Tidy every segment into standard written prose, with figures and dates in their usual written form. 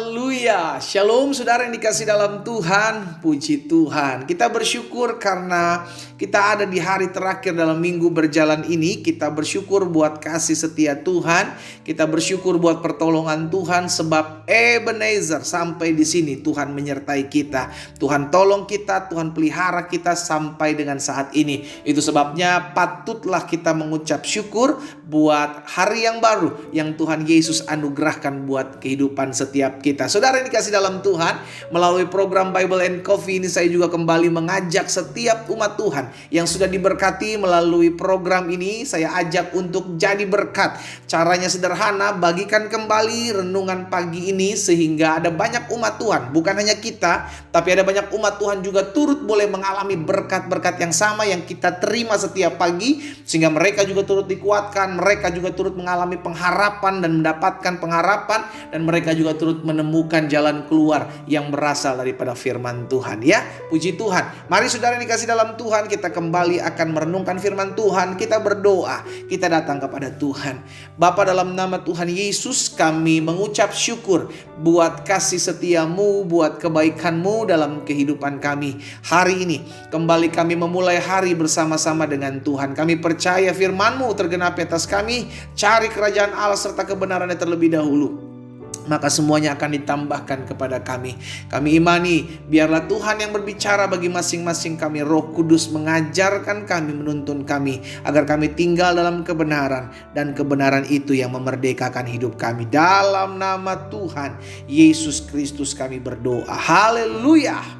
Haleluya. Shalom saudara yang dikasih dalam Tuhan. Puji Tuhan. Kita bersyukur karena kita ada di hari terakhir dalam minggu berjalan ini. Kita bersyukur buat kasih setia Tuhan. Kita bersyukur buat pertolongan Tuhan. Sebab Ebenezer sampai di sini Tuhan menyertai kita. Tuhan tolong kita, Tuhan pelihara kita sampai dengan saat ini. Itu sebabnya patutlah kita mengucap syukur buat hari yang baru yang Tuhan Yesus anugerahkan buat kehidupan setiap kita. Saudara yang dikasih dalam Tuhan, melalui program Bible and Coffee ini saya juga kembali mengajak setiap umat Tuhan yang sudah diberkati melalui program ini, saya ajak untuk jadi berkat. Caranya sederhana, bagikan kembali renungan pagi ini sehingga ada banyak umat Tuhan, bukan hanya kita, tapi ada banyak umat Tuhan juga turut boleh mengalami berkat-berkat yang sama yang kita terima setiap pagi, sehingga mereka juga turut dikuatkan, mereka juga turut mengalami pengharapan dan mendapatkan pengharapan, dan mereka juga turut menemukan jalan keluar yang berasal daripada firman Tuhan. Ya, puji Tuhan. Mari saudara yang dikasih dalam Tuhan, kita kembali akan merenungkan firman Tuhan. Kita berdoa, kita datang kepada Tuhan. Bapa, dalam nama Tuhan Yesus kami mengucap syukur buat kasih setiamu, buat kebaikanmu dalam kehidupan kami. Hari ini kembali kami memulai hari bersama-sama dengan Tuhan. Kami percaya firman-Mu tergenapi atas kami. Cari kerajaan Allah serta kebenarannya terlebih dahulu, maka semuanya akan ditambahkan kepada kami. Kami imani, biarlah Tuhan yang berbicara bagi masing-masing kami. Roh Kudus mengajarkan kami, menuntun kami, agar kami tinggal dalam kebenaran, dan kebenaran itu yang memerdekakan hidup kami. Dalam nama Tuhan Yesus Kristus kami berdoa. Haleluya.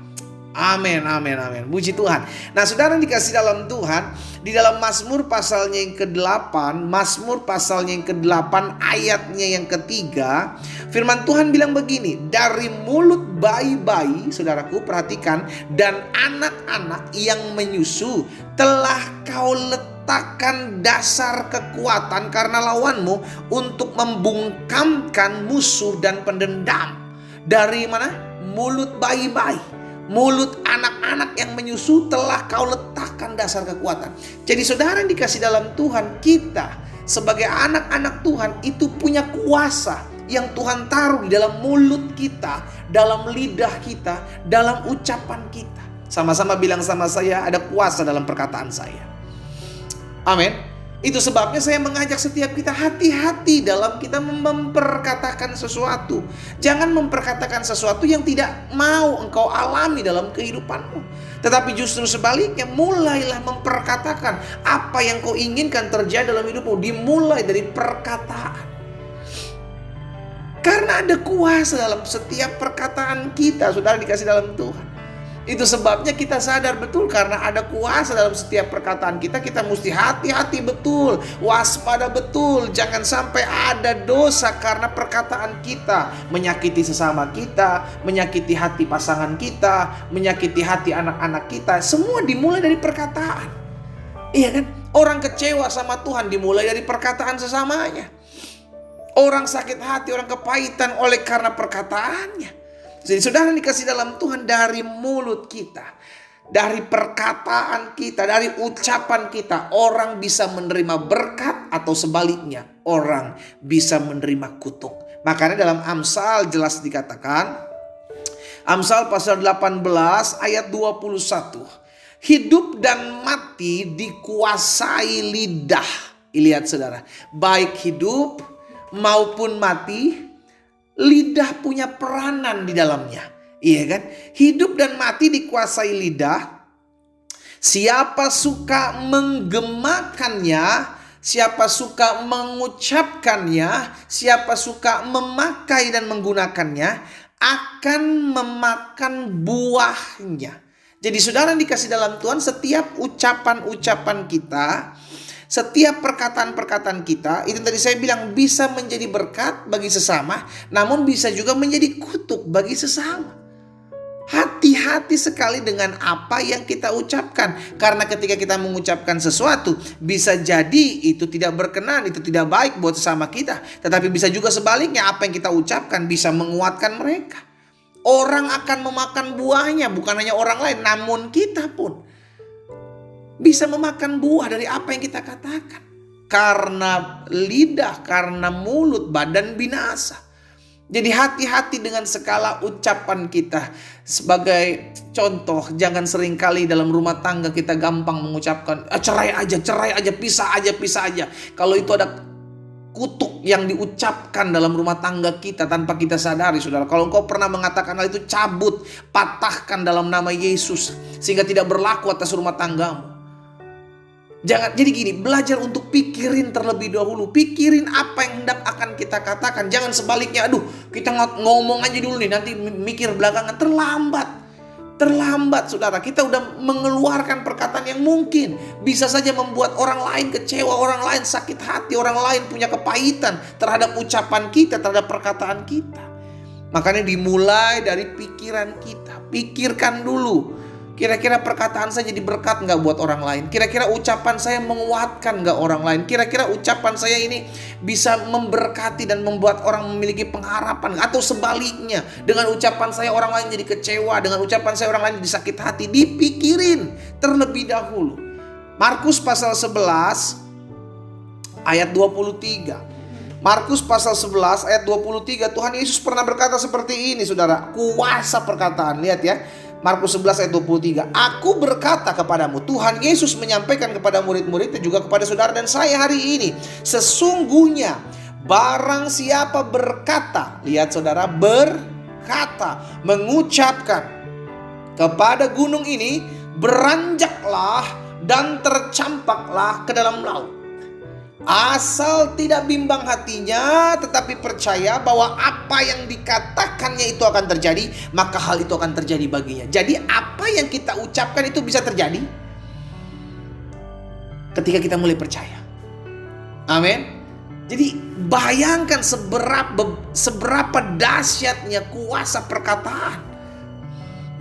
Amin, amin, amin. Puji Tuhan. Nah, saudara yang dikasih dalam Tuhan, di dalam Mazmur pasalnya yang ke-8, Mazmur pasalnya yang ke-8 ayatnya yang ketiga, firman Tuhan bilang begini, dari mulut bayi-bayi, saudaraku perhatikan, dan anak-anak yang menyusu telah kau letakkan dasar kekuatan karena lawanmu, untuk membungkamkan musuh dan pendendam. Dari mana? Mulut bayi-bayi, mulut anak-anak yang menyusu telah kau letakkan dasar kekuatan. Jadi saudara yang dikasih dalam Tuhan, kita sebagai anak-anak Tuhan itu punya kuasa yang Tuhan taruh di dalam mulut kita, dalam lidah kita, dalam ucapan kita. Sama-sama bilang sama saya, ada kuasa dalam perkataan saya. Amin. Itu sebabnya saya mengajak setiap kita hati-hati dalam kita memperkatakan sesuatu. Jangan memperkatakan sesuatu yang tidak mau engkau alami dalam kehidupanmu. Tetapi justru sebaliknya, mulailah memperkatakan apa yang kau inginkan terjadi dalam hidupmu. Dimulai dari perkataan. Karena ada kuasa dalam setiap perkataan kita, saudara dikasih dalam Tuhan. Itu sebabnya kita sadar betul, karena ada kuasa dalam setiap perkataan kita. Kita mesti hati-hati betul, waspada betul. Jangan sampai ada dosa karena perkataan kita, menyakiti sesama kita, menyakiti hati pasangan kita, menyakiti hati anak-anak kita. Semua dimulai dari perkataan. Iya kan? Orang kecewa sama Tuhan dimulai dari perkataan sesamanya. Orang sakit hati, orang kepahitan oleh karena perkataannya. Jadi saudara dikasih dalam Tuhan, dari mulut kita, dari perkataan kita, dari ucapan kita, orang bisa menerima berkat, atau sebaliknya orang bisa menerima kutuk. Makanya dalam Amsal jelas dikatakan, Amsal pasal 18 ayat 21, hidup dan mati dikuasai lidah. Lihat saudara, baik hidup maupun mati, lidah punya peranan di dalamnya. Iya kan? Hidup dan mati dikuasai lidah. Siapa suka menggemakannya, siapa suka mengucapkannya, siapa suka memakai dan menggunakannya, akan memakan buahnya. Jadi saudara yang dikasih dalam Tuhan, setiap ucapan-ucapan kita, setiap perkataan-perkataan kita, itu tadi saya bilang bisa menjadi berkat bagi sesama, namun bisa juga menjadi kutuk bagi sesama. Hati-hati sekali dengan apa yang kita ucapkan. Karena ketika kita mengucapkan sesuatu, bisa jadi itu tidak berkenan, itu tidak baik buat sesama kita. Tetapi bisa juga sebaliknya, apa yang kita ucapkan bisa menguatkan mereka. Orang akan memakan buahnya, bukan hanya orang lain, namun kita pun bisa memakan buah dari apa yang kita katakan. Karena lidah, karena mulut, badan binasa. Jadi hati-hati dengan segala ucapan kita. Sebagai contoh, jangan seringkali dalam rumah tangga kita gampang mengucapkan cerai aja, pisah aja. Kalau itu ada kutuk yang diucapkan dalam rumah tangga kita tanpa kita sadari, saudara. Kalau engkau pernah mengatakan hal itu, cabut, patahkan dalam nama Yesus, sehingga tidak berlaku atas rumah tanggamu. Jangan, jadi gini, belajar untuk pikirin terlebih dahulu. Pikirin apa yang hendak akan kita katakan. Jangan sebaliknya, kita ngomong aja dulu nih, nanti mikir belakangan. Terlambat, saudara. Kita udah mengeluarkan perkataan yang mungkin bisa saja membuat orang lain kecewa, orang lain sakit hati, orang lain punya kepahitan terhadap ucapan kita, terhadap perkataan kita. Makanya dimulai dari pikiran kita. Pikirkan dulu. Kira-kira perkataan saya jadi berkat nggak buat orang lain? Kira-kira ucapan saya menguatkan nggak orang lain? Kira-kira ucapan saya ini bisa memberkati dan membuat orang memiliki pengharapan? Atau sebaliknya, dengan ucapan saya orang lain jadi kecewa, dengan ucapan saya orang lain jadi sakit hati? Dipikirin terlebih dahulu. Markus pasal 11 ayat 23. Markus pasal 11 ayat 23, Tuhan Yesus pernah berkata seperti ini, saudara. Kuasa perkataan, lihat ya. Markus 11 ayat 23. Aku berkata kepadamu, Tuhan Yesus menyampaikan kepada murid-muridnya juga kepada saudara dan saya hari ini, sesungguhnya barang siapa berkata, lihat saudara, berkata, mengucapkan kepada gunung ini, beranjaklah dan tercampaklah ke dalam laut. Asal tidak bimbang hatinya, tetapi percaya bahwa apa yang dikatakannya itu akan terjadi, maka hal itu akan terjadi baginya. Jadi apa yang kita ucapkan itu bisa terjadi ketika kita mulai percaya. Amin. Jadi bayangkan seberapa dahsyatnya kuasa perkataan.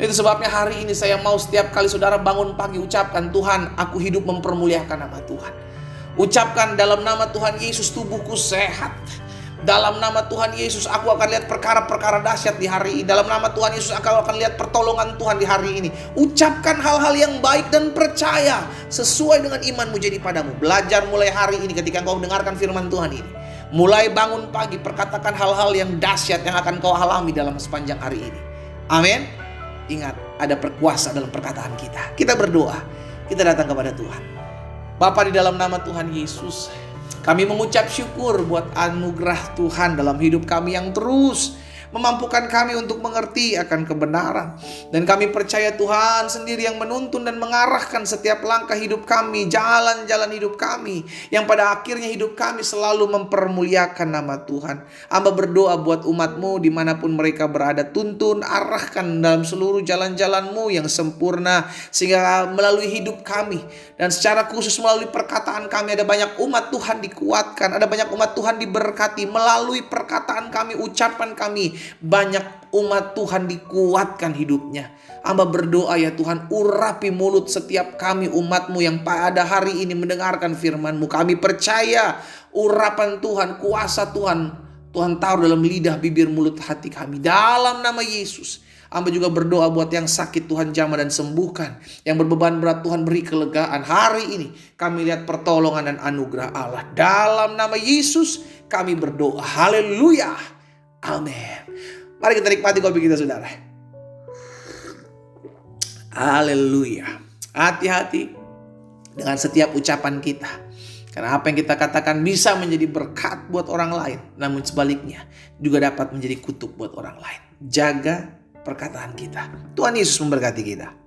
Itu sebabnya hari ini saya mau setiap kali saudara bangun pagi ucapkan, Tuhan, aku hidup mempermuliakan nama Tuhan. Ucapkan, dalam nama Tuhan Yesus tubuhku sehat. Dalam nama Tuhan Yesus aku akan lihat perkara-perkara dahsyat di hari ini. Dalam nama Tuhan Yesus aku akan lihat pertolongan Tuhan di hari ini. Ucapkan hal-hal yang baik dan percaya sesuai dengan imanmu jadi padamu. Belajar mulai hari ini ketika engkau mendengarkan firman Tuhan ini. Mulai bangun pagi, perkatakan hal-hal yang dahsyat yang akan kau alami dalam sepanjang hari ini. Amin. Ingat, ada perkuasa dalam perkataan kita. Kita berdoa, kita datang kepada Tuhan. Bapa, di dalam nama Tuhan Yesus, kami mengucap syukur buat anugerah Tuhan dalam hidup kami yang terus memampukan kami untuk mengerti akan kebenaran. Dan kami percaya Tuhan sendiri yang menuntun dan mengarahkan setiap langkah hidup kami, jalan-jalan hidup kami, yang pada akhirnya hidup kami selalu mempermuliakan nama Tuhan. Hamba berdoa buat umat-Mu dimanapun mereka berada, tuntun, arahkan dalam seluruh jalan-jalan-Mu yang sempurna, sehingga melalui hidup kami dan secara khusus melalui perkataan kami, ada banyak umat Tuhan dikuatkan, ada banyak umat Tuhan diberkati melalui perkataan kami, ucapan kami. Banyak umat Tuhan dikuatkan hidupnya. Hamba berdoa ya Tuhan, urapi mulut setiap kami umat-Mu yang pada hari ini mendengarkan firman-Mu. Kami percaya urapan Tuhan, kuasa Tuhan, Tuhan taruh dalam lidah, bibir, mulut, hati kami. Dalam nama Yesus. Hamba juga berdoa buat yang sakit, Tuhan jamah dan sembuhkan. Yang berbeban berat, Tuhan beri kelegaan. Hari ini kami lihat pertolongan dan anugerah Allah. Dalam nama Yesus kami berdoa. Haleluya. Amin. Mari kita nikmati kopi kita, saudara. Haleluya. Hati-hati dengan setiap ucapan kita. Karena apa yang kita katakan bisa menjadi berkat buat orang lain. Namun sebaliknya juga dapat menjadi kutuk buat orang lain. Jaga perkataan kita. Tuhan Yesus memberkati kita.